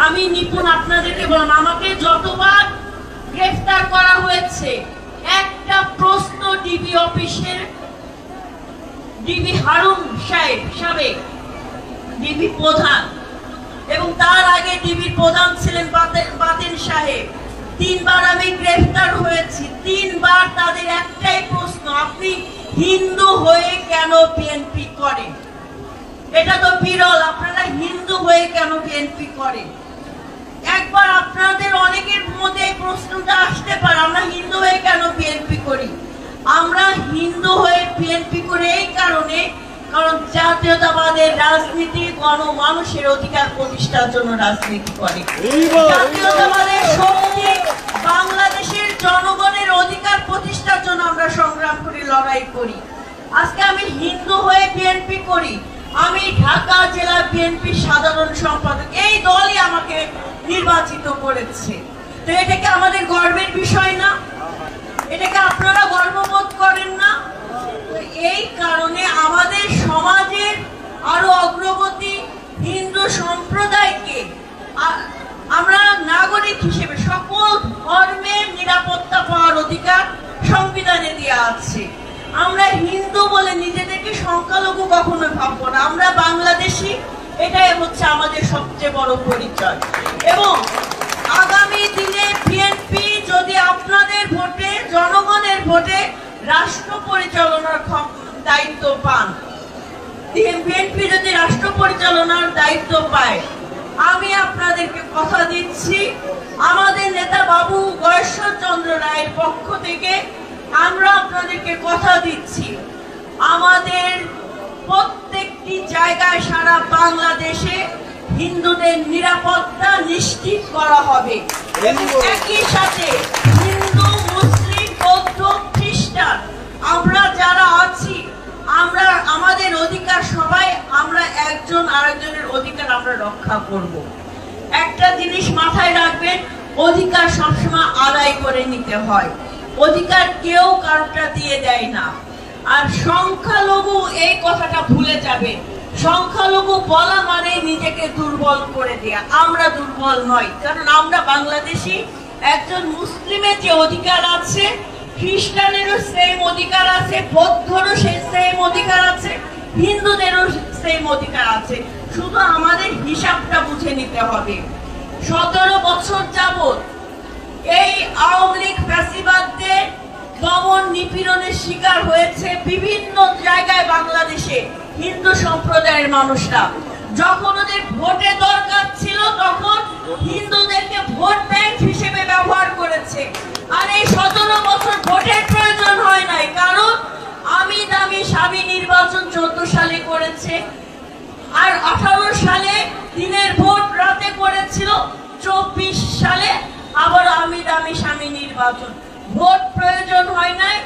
আমি নিপুণ আপনাদেরকে বললাম, আমাকে যতবার গ্রেফতার করা হয়েছে, একটা প্রশ্ন ডিবি অফিসের ডিবি হারুন সাহেব ডিবি প্রধান, এবং তার আগে ডিবির প্রধান ছিলেন বাতেন সাহেব, 3 বার আমি গ্রেফতার হয়েছি। 3 বার তাদের একটাই প্রশ্ন, আপনি হিন্দু হয়ে কেন বিএনপি করেন? এটা তো বিরল, আপনারা হিন্দু হয়ে কেন বিএনপি করেন? একবার আপনাদের অনেকের মধ্যে এই প্রশ্নটা আসতে পারে, আমরা হিন্দু হয়ে কেন বিএনপি করি? আমরা হিন্দু হয়ে বিএনপি করে এই কারণে, কারণ জাতীয়তাবাদের রাজনীতি গণমানুষের অধিকার প্রতিষ্ঠার জন্য রাজনীতি করে। জাতীয়তাবাদের শক্তি বাংলাদেশের জনগণের অধিকার প্রতিষ্ঠার জন্য আমরা সংগ্রাম করি, লড়াই করি। আজকে আমি হিন্দু হয়ে বিএনপি করি, আমি ঢাকা জেলা বিএনপির সাধারণ সম্পাদক, এই দলই আমাকে নির্বাচিত করেছে। তো এটাকে আমাদের গর্বের বিষয় না? এটাকে আপনারা গর্ববোধ করেন না? এই কারণে আমাদের সমাজের আরো অগ্রগতি, হিন্দু সম্প্রদায়কে আমরা নাগরিক হিসেবে সকল ধর্মের নিরাপত্তা পাওয়ার অধিকার সংবিধানে দেওয়া আছে। আমরা হিন্দু বলে নিজেদেরকে সংখ্যালঘু কখনো ভাববো না, আমরা বাংলাদেশি, এটাই হচ্ছে আমাদের সবচেয়ে বড় পরিচয়। এবং আগামী দিনে বিএনপি যদি আপনাদের ভোটে, জনগণের ভোটে রাষ্ট্র পরিচালনার দায়িত্ব পান, বিএনপি যদি রাষ্ট্র পরিচালনার দায়িত্ব পায়, আমি আপনাদেরকে কথা দিচ্ছি, আমাদের নেতা বাবু গয়েশ্বর চন্দ্র রায়ের পক্ষ থেকে আমরা আপনাদেরকে কথা দিচ্ছি, আমাদের প্রত্যেকটি জায়গায় সারা বাংলাদেশে হিন্দুদের নিরাপত্তা নিশ্চিত করা হবে। একই সাথে হিন্দু, মুসলিম, বৌদ্ধ, খ্রিস্টান আমরা যারা আছি, আমরা আমাদের অধিকার সবাই, আমরা একজন আরেকজনের অধিকার আমরা রক্ষা করব। একটা জিনিস মাথায় রাখবেন, অধিকার সবসময় আদায় করে নিতে হয়, অধিকার কেউ কারোটা দিয়ে দেয় না। আর সংখ্যালঘু, এই কথাটা ভুলে যাবে, সংখ্যালঘু বলা মানে নিজেকে দুর্বল করে দেয়া। আমরা দুর্বল নয়, কারণ আমরা বাংলাদেশি। একজন মুসলিমের যে অধিকার আছে, খ্রিস্টানেরও সেম অধিকার আছে, বৌদ্ধরও সেম অধিকার আছে, হিন্দুদেরও সেম অধিকার আছে, শুধু আমাদের হিসাবটা বুঝে নিতে হবে। 17 বছর যাবত এই আওয়ামী লীগ ফ্যাসিবাদদের দমন নিপীড়নের শিকার হয়েছে বিভিন্ন জায়গায় বাংলাদেশে হিন্দু সম্প্রদায়ের মানুষরা। যখন ওদের ভোটে দরকার ছিল, তখন হিন্দুদেরকে ভোট ব্যাংক হিসেবে ব্যবহার করেছে। আর এই 17 বছর ভোটের প্রয়োজন হয় নাই, কারণ আমি দামি স্বামী নির্বাচন 14 সালে করেছে, আর 18 সালে দিনের ভোট রাতে করেছিল, 24 সালে আবার আমি দামি স্বামী নির্বাচন। ভোট প্রয়োজন হয় নাই,